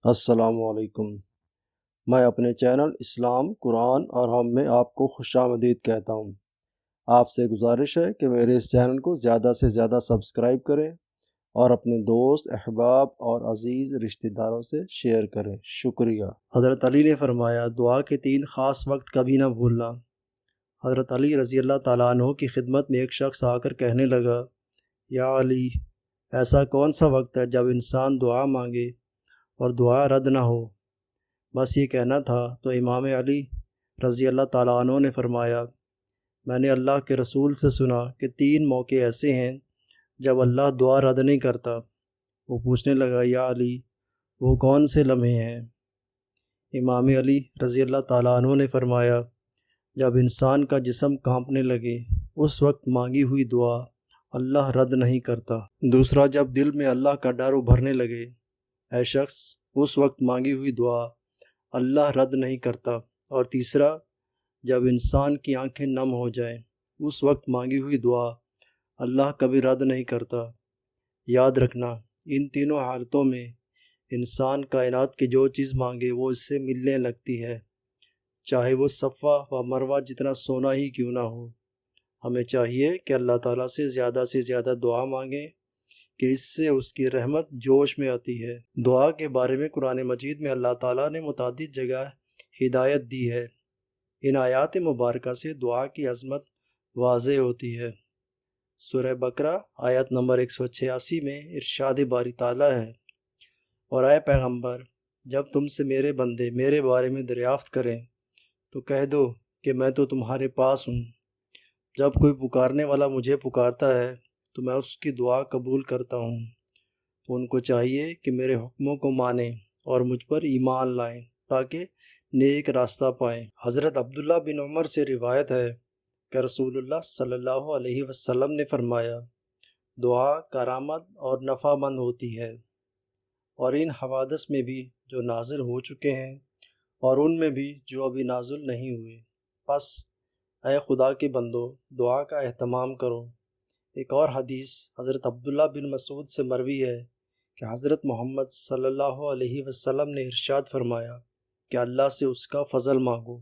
السلام علیکم۔ میں اپنے چینل اسلام، قرآن اور ہم میں آپ کو خوش آمدید کہتا ہوں۔ آپ سے گزارش ہے کہ میرے اس چینل کو زیادہ سے زیادہ سبسکرائب کریں اور اپنے دوست، احباب اور عزیز رشتہ داروں سے شیئر کریں۔ شکریہ۔ حضرت علی نے فرمایا، دعا کے 3 خاص وقت کبھی نہ بھولنا۔ حضرت علی رضی اللہ تعالیٰ عنہ کی خدمت میں ایک شخص آ کر کہنے لگا، یا علی، ایسا کون سا وقت ہے جب انسان دعا مانگے اور دعا رد نہ ہو؟ بس یہ کہنا تھا تو امام علی رضی اللہ تعالیٰ عنہ نے فرمایا، میں نے اللہ کے رسول سے سنا کہ 3 موقع ایسے ہیں جب اللہ دعا رد نہیں کرتا۔ وہ پوچھنے لگا، یا علی، وہ کون سے لمحے ہیں؟ امام علی رضی اللہ تعالیٰ عنہ نے فرمایا، جب انسان کا جسم کانپنے لگے اس وقت مانگی ہوئی دعا اللہ رد نہیں کرتا۔ دوسرا، جب دل میں اللہ کا ڈر ابھرنے لگے، اے شخص، اس وقت مانگی ہوئی دعا اللہ رد نہیں کرتا۔ اور تیسرا، جب انسان کی آنکھیں نم ہو جائیں اس وقت مانگی ہوئی دعا اللہ کبھی رد نہیں کرتا۔ یاد رکھنا، ان تینوں حالتوں میں انسان کائنات کی جو چیز مانگے وہ اس سے ملنے لگتی ہے، چاہے وہ صفا و مروہ جتنا سونا ہی کیوں نہ ہو۔ ہمیں چاہیے کہ اللہ تعالیٰ سے زیادہ دعا مانگیں کہ اس سے اس کی رحمت جوش میں آتی ہے۔ دعا کے بارے میں قرآن مجید میں اللہ تعالیٰ نے متعدد جگہ ہدایت دی ہے۔ ان آیات مبارکہ سے دعا کی عظمت واضح ہوتی ہے۔ سورہ بقرہ آیت نمبر 186 میں ارشاد باری تعالیٰ ہے، اور اے پیغمبر، جب تم سے میرے بندے میرے بارے میں دریافت کریں تو کہہ دو کہ میں تو تمہارے پاس ہوں۔ جب کوئی پکارنے والا مجھے پکارتا ہے تو میں اس کی دعا قبول کرتا ہوں۔ تو ان کو چاہیے کہ میرے حکموں کو مانیں اور مجھ پر ایمان لائیں تاکہ نیک راستہ پائیں۔ حضرت عبداللہ بن عمر سے روایت ہے کہ رسول اللہ صلی اللہ علیہ وسلم نے فرمایا، دعا کرامت اور نفع مند ہوتی ہے، اور ان حوادث میں بھی جو نازل ہو چکے ہیں اور ان میں بھی جو ابھی نازل نہیں ہوئے۔ پس اے خدا کے بندو، دعا کا اہتمام کرو۔ ایک اور حدیث حضرت عبداللہ بن مسعود سے مروی ہے کہ حضرت محمد صلی اللہ علیہ وسلم نے ارشاد فرمایا کہ اللہ سے اس کا فضل مانگو،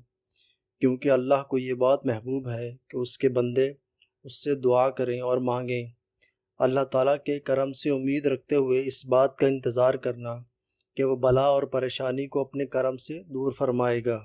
کیونکہ اللہ کو یہ بات محبوب ہے کہ اس کے بندے اس سے دعا کریں اور مانگیں۔ اللہ تعالیٰ کے کرم سے امید رکھتے ہوئے اس بات کا انتظار کرنا کہ وہ بلا اور پریشانی کو اپنے کرم سے دور فرمائے گا۔